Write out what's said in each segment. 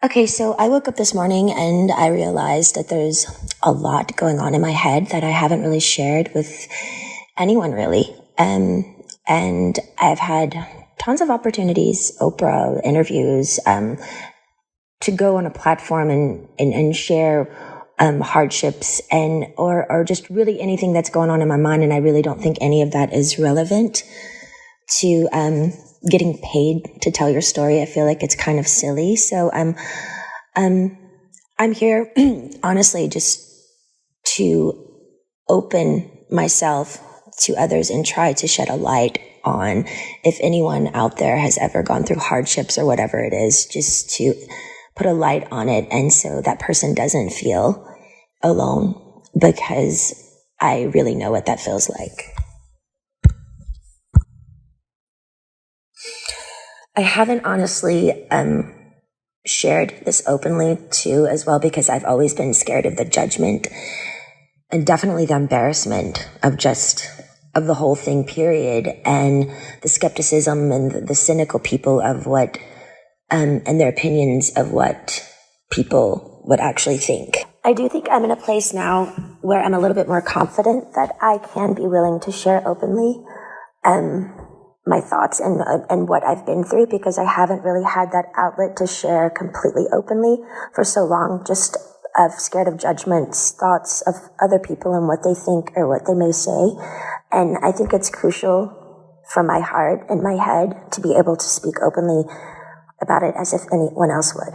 Okay, so I woke up this morning and I realized that there's a lot going on in my head that I haven't really shared with anyone really. And I've had tons of opportunities, Oprah, interviews, to go on a platform and share hardships or just really anything that's going on in my mind. And I really don't think any of that is relevant to getting paid to tell your story. I feel like it's kind of silly. So I'm here honestly just to open myself to others and try to shed a light on if anyone out there has ever gone through hardships or whatever it is, just to put a light on it. And so that person doesn't feel alone, because I really know what that feels like. I haven't honestly shared this openly too as well, because I've always been scared of the judgment and definitely the embarrassment of the whole thing, period, and the skepticism and the cynical people of what and their opinions of what people would actually think. I do think I'm in a place now where I'm a little bit more confident that I can be willing to share openly my thoughts and what I've been through, because I haven't really had that outlet to share completely openly for so long, just scared of judgments, thoughts of other people and what they think or what they may say. And I think it's crucial for my heart and my head to be able to speak openly about it as if anyone else would.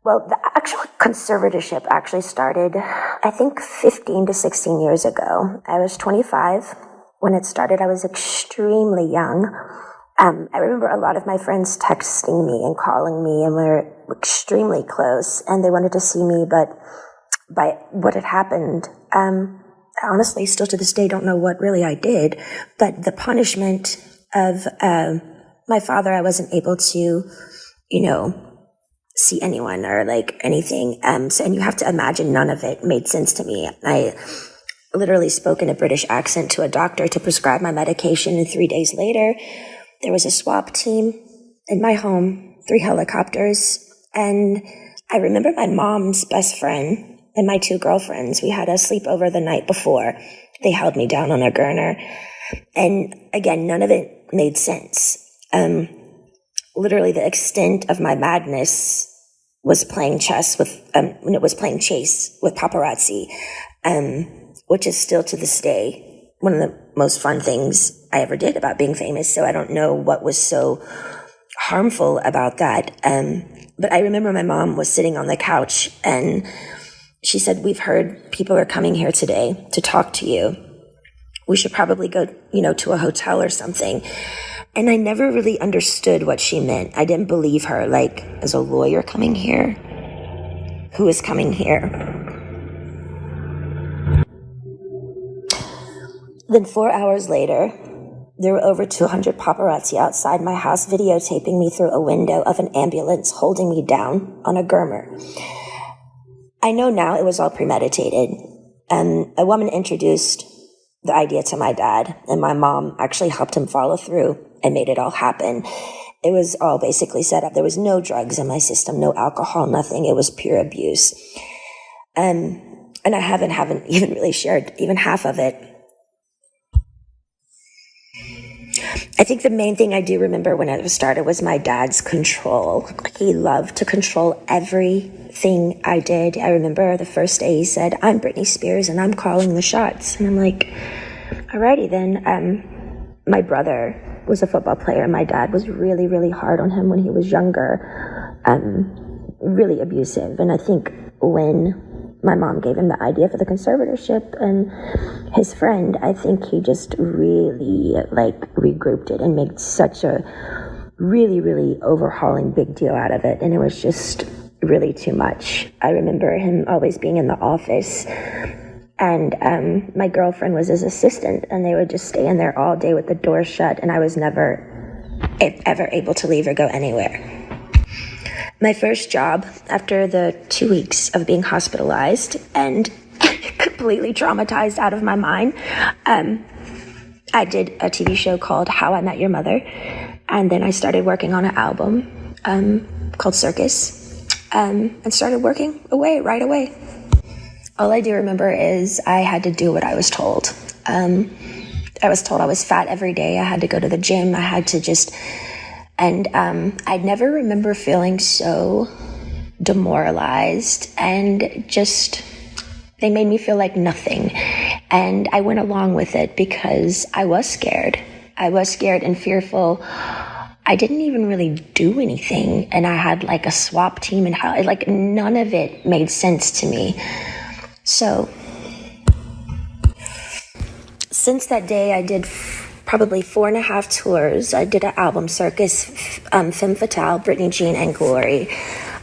Well, the actual conservatorship actually started, I think, 15 to 16 years ago. I was 25 when it started. I was extremely young. I remember a lot of my friends texting me and calling me, and we were extremely close, and they wanted to see me, but by what had happened, I honestly still to this day don't know what really I did, but the punishment of my father, I wasn't able to, see anyone or like anything. And you have to imagine none of it made sense to me. I literally spoke in a British accent to a doctor to prescribe my medication, and 3 days later, there was a swap team in my home, 3 helicopters, and I remember my mom's best friend and my 2 girlfriends. We had a sleepover the night before. They held me down on a gurner, and again, none of it made sense. Literally, the extent of my madness was playing chess with, when it was playing chase with paparazzi, which is still to this day one of the most fun things I ever did about being famous. So I don't know what was so harmful about that. But I remember my mom was sitting on the couch and she said, "We've heard people are coming here today to talk to you. We should probably go, to a hotel or something." And I never really understood what she meant. I didn't believe her. Like, is a lawyer coming here? Who is coming here? Then 4 hours later, there were over 200 paparazzi outside my house videotaping me through a window of an ambulance holding me down on a gurner. I know now it was all premeditated. A woman introduced the idea to my dad, and my mom actually helped him follow through and made it all happen. It was all basically set up. There was no drugs in my system, no alcohol, nothing. It was pure abuse. And I haven't even really shared even half of it. I think the main thing I do remember when it started was my dad's control. He loved to control everything I did. I remember the first day he said, "I'm Britney Spears and I'm calling the shots." And I'm like, alrighty then. My brother was a football player. My dad was really, really hard on him when he was younger, really abusive. And I think when my mom gave him the idea for the conservatorship and his friend, I think he just really regrouped it and made such a really, really overhauling big deal out of it. And it was just really too much. I remember him always being in the office, and my girlfriend was his assistant, and they would just stay in there all day with the door shut, and I was never ever able to leave or go anywhere. My first job after the 2 weeks of being hospitalized and completely traumatized out of my mind, I did a TV show called How I Met Your Mother, and then I started working on an album called Circus. and started working away right away. All I do remember is I had to do what I was told. I was told I was fat every day. I had to go to the gym. I had to just, and I never remember feeling so demoralized and just, they made me feel like nothing. And I went along with it because I was scared. I was scared and fearful. I didn't even really do anything. And I had like a swap team and how, like none of it made sense to me. So since that day, I did probably 4.5 tours. I did an album circus, Femme Fatale, Britney Jean, and Glory.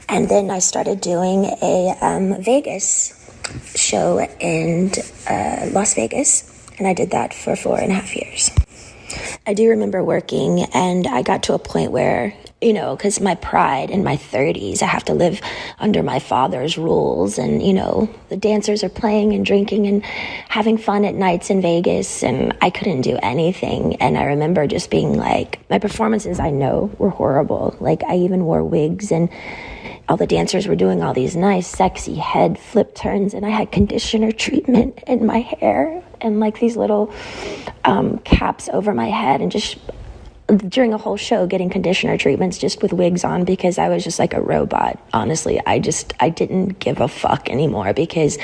And then I started doing a Vegas show in Las Vegas. And I did that for 4.5 years. I do remember working, and I got to a point where, you know, because my pride in my 30s, I have to live under my father's rules. And, you know, the dancers are playing and drinking and having fun at nights in Vegas, and I couldn't do anything. And I remember just being like, my performances, I know, were horrible. Like, I even wore wigs, and all the dancers were doing all these nice, sexy head flip turns, and I had conditioner treatment in my hair and like these little caps over my head, and just during a whole show getting conditioner treatments just with wigs on because I was just like a robot. Honestly, I didn't give a fuck anymore because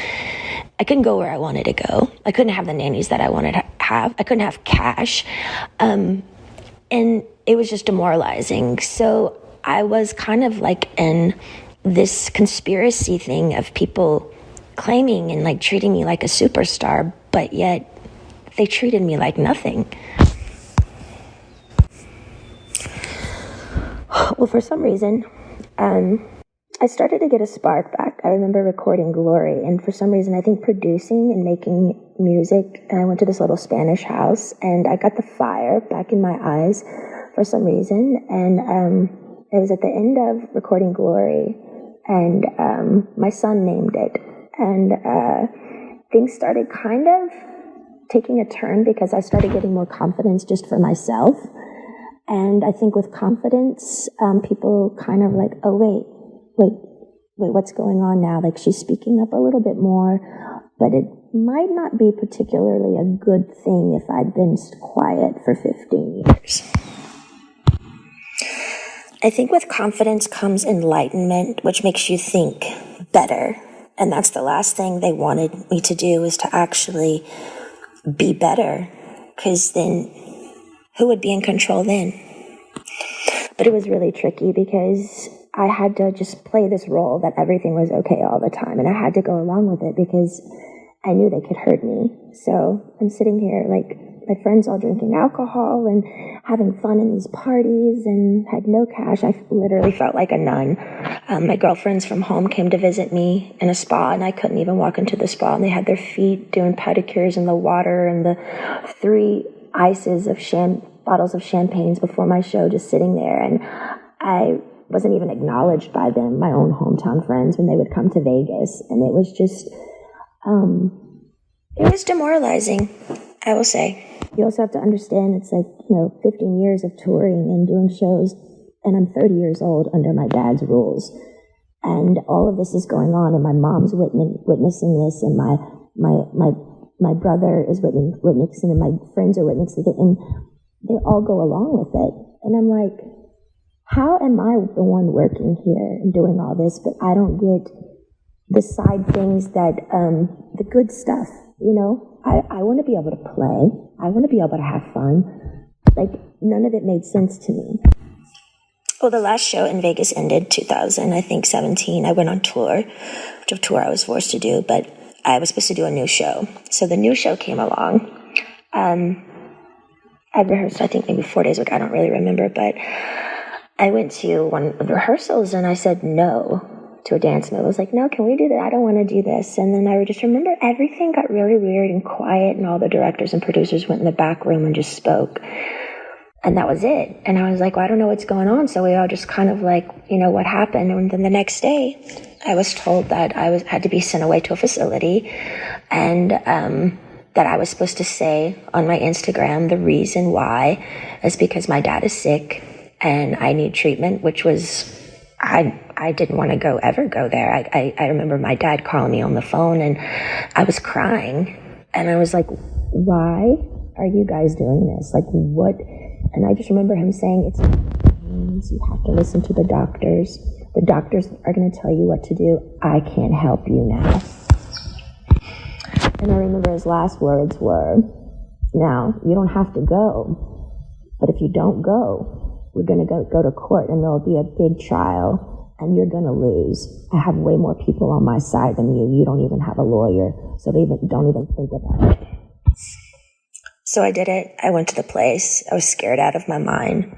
I couldn't go where I wanted to go. I couldn't have the nannies that I wanted to have. I couldn't have cash. And it was just demoralizing. So I was kind of like in this conspiracy thing of people claiming and like treating me like a superstar, but yet they treated me like nothing. Well, for some reason, I started to get a spark back. I remember recording Glory, and for some reason, I think producing and making music, and I went to this little Spanish house, and I got the fire back in my eyes for some reason, and it was at the end of recording Glory, and my son named it, and things started kind of taking a turn because I started getting more confidence just for myself. And I think with confidence, people kind of like, oh, wait, what's going on now? Like, she's speaking up a little bit more, but it might not be particularly a good thing if I'd been quiet for 15 years. I think with confidence comes enlightenment, which makes you think better. And that's the last thing they wanted me to do, is to actually be better, because then who would be in control then? But it was really tricky because I had to just play this role that everything was okay all the time. And I had to go along with it because I knew they could hurt me. So I'm sitting here like my friends all drinking alcohol and having fun in these parties and had no cash. I literally felt like a nun. My girlfriends from home came to visit me in a spa, and I couldn't even walk into the spa. And they had their feet doing pedicures in the water, and the 3 ices of bottles of champagnes before my show just sitting there. And I wasn't even acknowledged by them, my own hometown friends, when they would come to Vegas. And it was just, it was demoralizing, I will say. You also have to understand it's like, 15 years of touring and doing shows, and I'm 30 years old under my dad's rules. And all of this is going on, and my mom's witnessing this, and my brother is witnessing, and my friends are witnessing it, and they all go along with it. And I'm like, how am I the one working here and doing all this, but I don't get the side things that, the good stuff, I want to be able to play. I want to be able to have fun. Like, none of it made sense to me. Well, the last show in Vegas ended 2017. I went on tour, which of tour I was forced to do, but I was supposed to do a new show. So the new show came along. I rehearsed, I think, maybe 4 days ago. I don't really remember, but I went to one of the rehearsals and I said no to a dance move. I was like, no, can we do that? I don't want to do this. And then I just remember everything got really weird and quiet, and all the directors and producers went in the back room and just spoke. And that was it. And I was like, well, I don't know what's going on. So we all just kind of like, what happened? And then the next day, I was told that I had to be sent away to a facility, and that I was supposed to say on my Instagram the reason why is because my dad is sick and I need treatment, which was, I I didn't want to ever go there. I remember my dad calling me on the phone and I was crying and I was like, why are you guys doing this? Like, what? And I just remember him saying, you have to listen to the doctors. The doctors are going to tell you what to do. I can't help you now. And I remember his last words were, now, you don't have to go, but if you don't go, we're going to go to court and there'll be a big trial and you're going to lose. I have way more people on my side than you. You don't even have a lawyer, so don't even think about it. So I did it. I went to the place. I was scared out of my mind.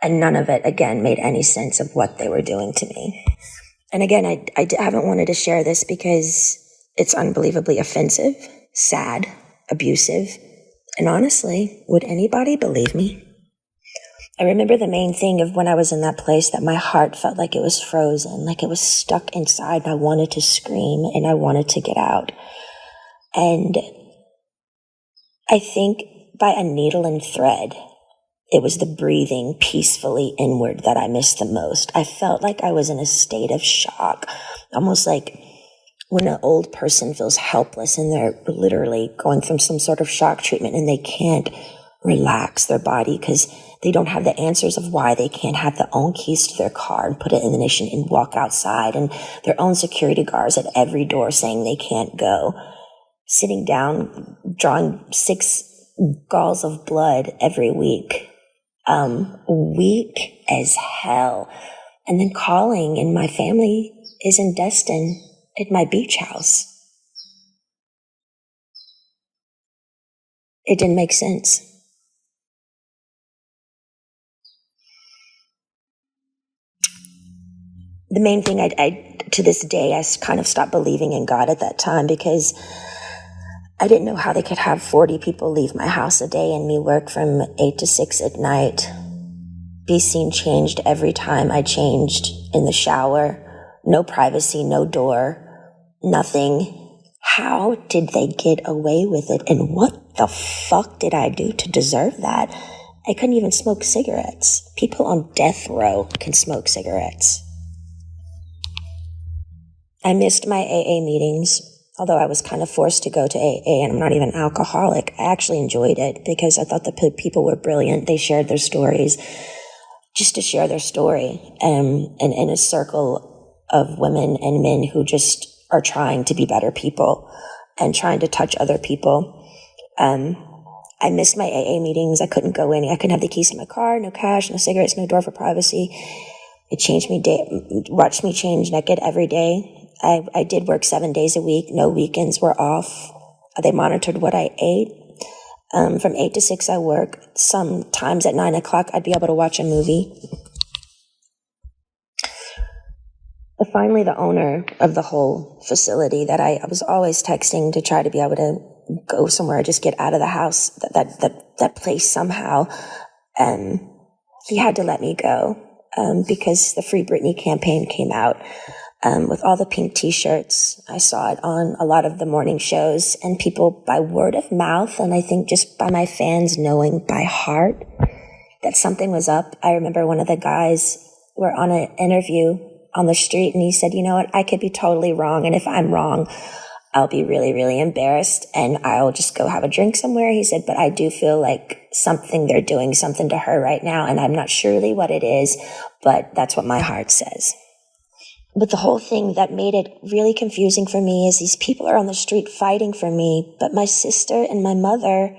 And none of it, again, made any sense of what they were doing to me. And again, I haven't wanted to share this because it's unbelievably offensive, sad, abusive. And honestly, would anybody believe me? I remember the main thing of when I was in that place that my heart felt like it was frozen, like it was stuck inside. And I wanted to scream and I wanted to get out. And I think by a needle and thread, it was the breathing peacefully inward that I missed the most. I felt like I was in a state of shock, almost like when an old person feels helpless and they're literally going from some sort of shock treatment and they can't relax their body because they don't have the answers of why they can't have their own keys to their car and put it in the ignition and walk outside, and their own security guards at every door saying they can't go. Sitting down, drawing 6 galls of blood every week. Weak as hell. And then calling, and my family is in Destin at my beach house. It didn't make sense. The main thing I to this day, I kind of stopped believing in God at that time because I didn't know how they could have 40 people leave my house a day and me work from 8 to 6 at night. Be seen changed every time I changed in the shower. No privacy, no door, nothing. How did they get away with it? And what the fuck did I do to deserve that? I couldn't even smoke cigarettes. People on death row can smoke cigarettes. I missed my AA meetings. Although I was kind of forced to go to AA, and I'm not even alcoholic, I actually enjoyed it because I thought the people were brilliant. They shared their stories just to share their story, and in a circle of women and men who just are trying to be better people and trying to touch other people. I missed my AA meetings. I couldn't go in. I couldn't have the keys to my car, no cash, no cigarettes, no door for privacy. It changed me, watched me change naked every day. I did work 7 days a week. No weekends were off. They monitored what I ate. From 8 to 6, I work. Sometimes at 9 o'clock, I'd be able to watch a movie. Finally, the owner of the whole facility that I was always texting to try to be able to go somewhere, just get out of the house, that place somehow, he had to let me go because the Free Britney campaign came out. With all the pink t-shirts. I saw it on a lot of the morning shows, and people by word of mouth, and I think just by my fans knowing by heart that something was up. I remember one of the guys were on an interview on the street, and he said, you know what, I could be totally wrong, and if I'm wrong, I'll be really, really embarrassed, and I'll just go have a drink somewhere. He said, but I do feel like they're doing something to her right now, and I'm not surely what it is, but that's what my heart says. But the whole thing that made it really confusing for me is these people are on the street fighting for me, but my sister and my mother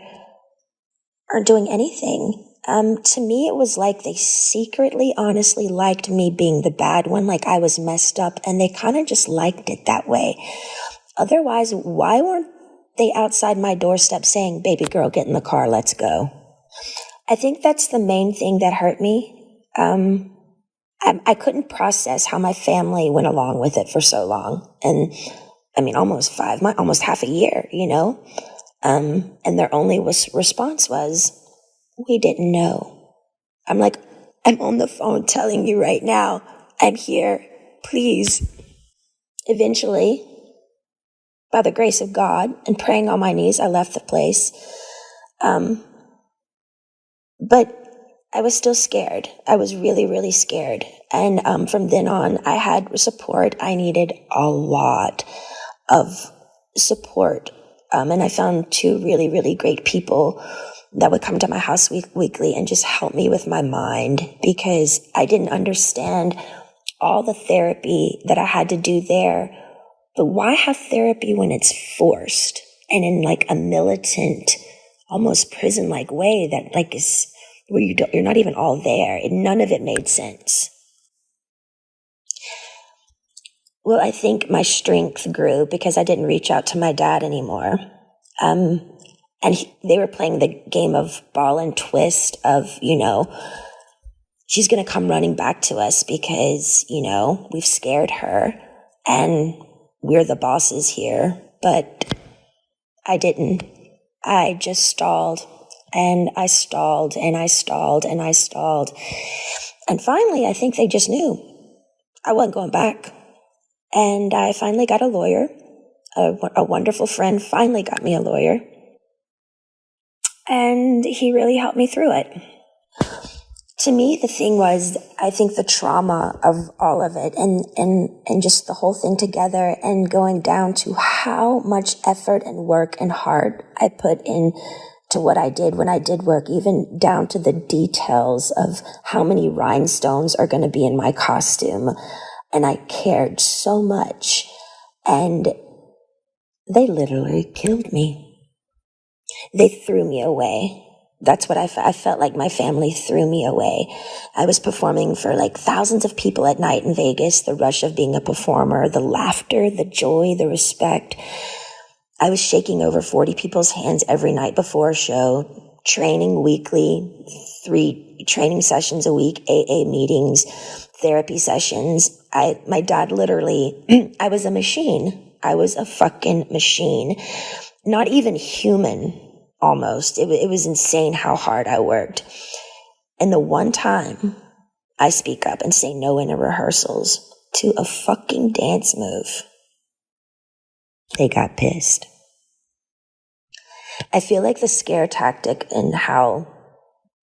aren't doing anything. To me, it was like they secretly, honestly liked me being the bad one, like I was messed up, and they kind of just liked it that way. Otherwise, why weren't they outside my doorstep saying, baby girl, get in the car, let's go? I think that's the main thing that hurt me. I couldn't process how my family went along with it for so long. And I mean, almost half a year, you know? And their only response was, we didn't know. I'm like, I'm on the phone telling you right now, I'm here, please. Eventually, by the grace of God and praying on my knees, I left the place. But I was still scared. I was really, really scared. And from then on, I had support. I needed a lot of support. And I found two really, really great people that would come to my house weekly and just help me with my mind, because I didn't understand all the therapy that I had to do there. But why have therapy when it's forced and in like a militant, almost prison-like way that like is where you're not even all there? None of it made sense. Well, I think my strength grew because I didn't reach out to my dad anymore. They were playing the game of ball and twist of, she's going to come running back to us because, we've scared her and we're the bosses here. But I didn't. I just stalled and I stalled and I stalled and I stalled. And finally, I think they just knew I wasn't going back. And I finally got a lawyer. A wonderful friend finally got me a lawyer. And he really helped me through it. To me, the thing was, I think the trauma of all of it and just the whole thing together and going down to how much effort and work and heart I put in to what I did when I did work, even down to the details of how many rhinestones are going to be in my costume. And I cared so much. And they literally killed me. They threw me away. That's what I felt like my family threw me away. I was performing for like thousands of people at night in Vegas, the rush of being a performer, the laughter, the joy, the respect. I was shaking over 40 people's hands every night before a show, training weekly, 3 training sessions a week, AA meetings, therapy sessions. My dad literally, I was a machine. I was a fucking machine. Not even human. Almost. It was insane how hard I worked. And the one time I speak up and say no in the rehearsals to a fucking dance move, they got pissed. I feel like the scare tactic and how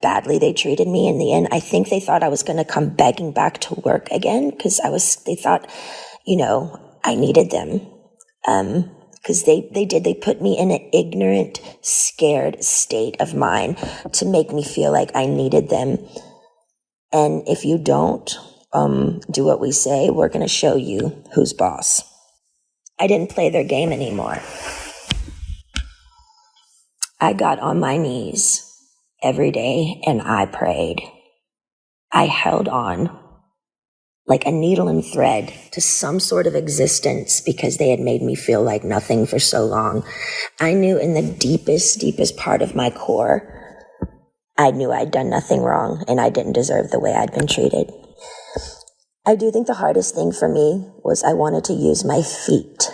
badly they treated me in the end, I think they thought I was going to come begging back to work again because they thought, I needed them. Because they put me in an ignorant, scared state of mind to make me feel like I needed them. And if you don't do what we say, we're going to show you who's boss. I didn't play their game anymore. I got on my knees every day and I prayed. I held on like a needle and thread to some sort of existence because they had made me feel like nothing for so long. I knew in the deepest, deepest part of my core, I knew I'd done nothing wrong and I didn't deserve the way I'd been treated. I do think the hardest thing for me was I wanted to use my feet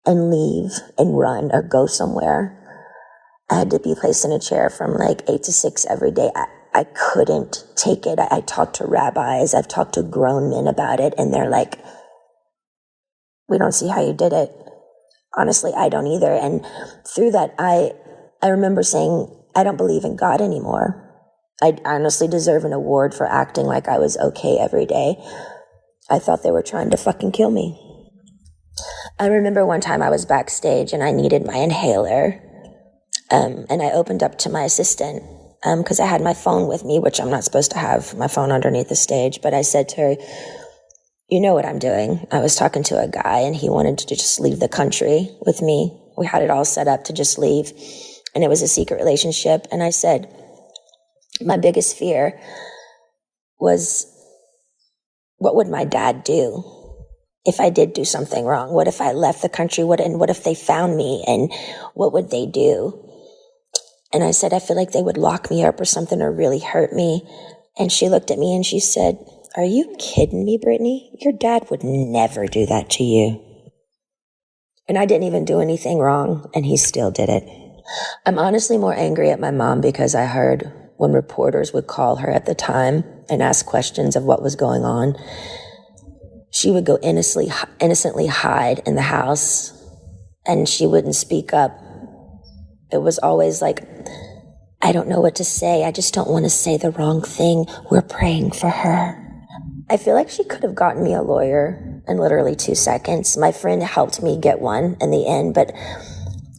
and leave and run or go somewhere. I had to be placed in a chair from like 8 to 6 every day. I couldn't take it. I talked to rabbis. I've talked to grown men about it. And they're like, we don't see how you did it. Honestly, I don't either. And through that, I remember saying, I don't believe in God anymore. I honestly deserve an award for acting like I was okay every day. I thought they were trying to fucking kill me. I remember one time I was backstage and I needed my inhaler. And I opened up to my assistant because I had my phone with me, which I'm not supposed to have my phone underneath the stage. But I said to her, you know what I'm doing. I was talking to a guy and he wanted to just leave the country with me. We had it all set up to just leave. And it was a secret relationship. And I said, my biggest fear was, what would my dad do if I did do something wrong? What if I left the country? What if they found me? And what would they do? And I said, I feel like they would lock me up or something or really hurt me. And she looked at me and she said, are you kidding me, Britney? Your dad would never do that to you. And I didn't even do anything wrong, and he still did it. I'm honestly more angry at my mom because I heard when reporters would call her at the time and ask questions of what was going on, she would go innocently hide in the house and she wouldn't speak up. It was always like I don't know what to say. I just don't want to say the wrong thing. We're praying for her. I feel like she could have gotten me a lawyer in literally 2 seconds. My friend helped me get one in the end, but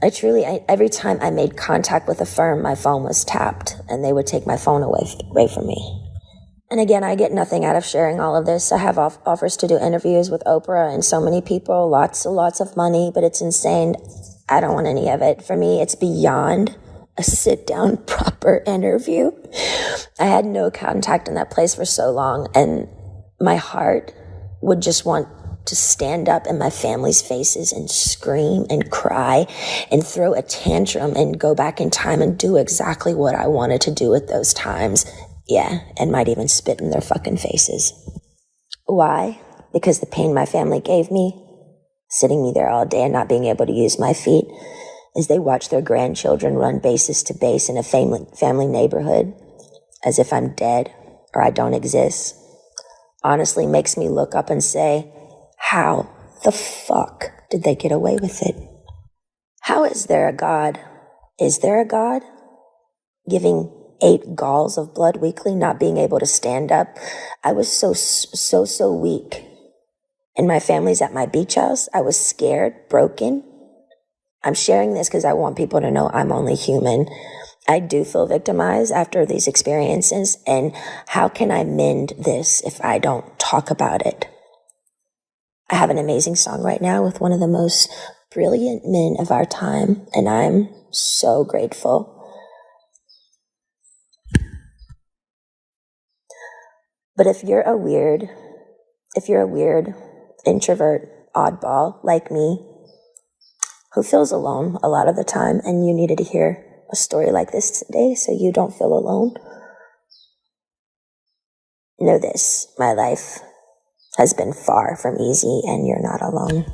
every time I made contact with a firm, my phone was tapped and they would take my phone away from me. And again, I get nothing out of sharing all of this. I have offers to do interviews with Oprah and so many people, lots of money, but it's insane. I don't want any of it. For me, it's beyond a sit-down, proper interview. I had no contact in that place for so long, and my heart would just want to stand up in my family's faces and scream and cry and throw a tantrum and go back in time and do exactly what I wanted to do at those times. Yeah, and might even spit in their fucking faces. Why? Because the pain my family gave me, sitting me there all day and not being able to use my feet, as they watch their grandchildren run bases to base in a family neighborhood, as if I'm dead or I don't exist, honestly makes me look up and say, how the fuck did they get away with it? How is there a God? Is there a God? Giving 8 galls of blood weekly, not being able to stand up. I was so weak. And my family's at my beach house. I was scared, broken. I'm sharing this because I want people to know I'm only human. I do feel victimized after these experiences. And how can I mend this if I don't talk about it? I have an amazing song right now with one of the most brilliant men of our time, and I'm so grateful. But if you're a weird introvert oddball like me, who feels alone a lot of the time, and you needed to hear a story like this today so you don't feel alone, know this, my life has been far from easy, and you're not alone.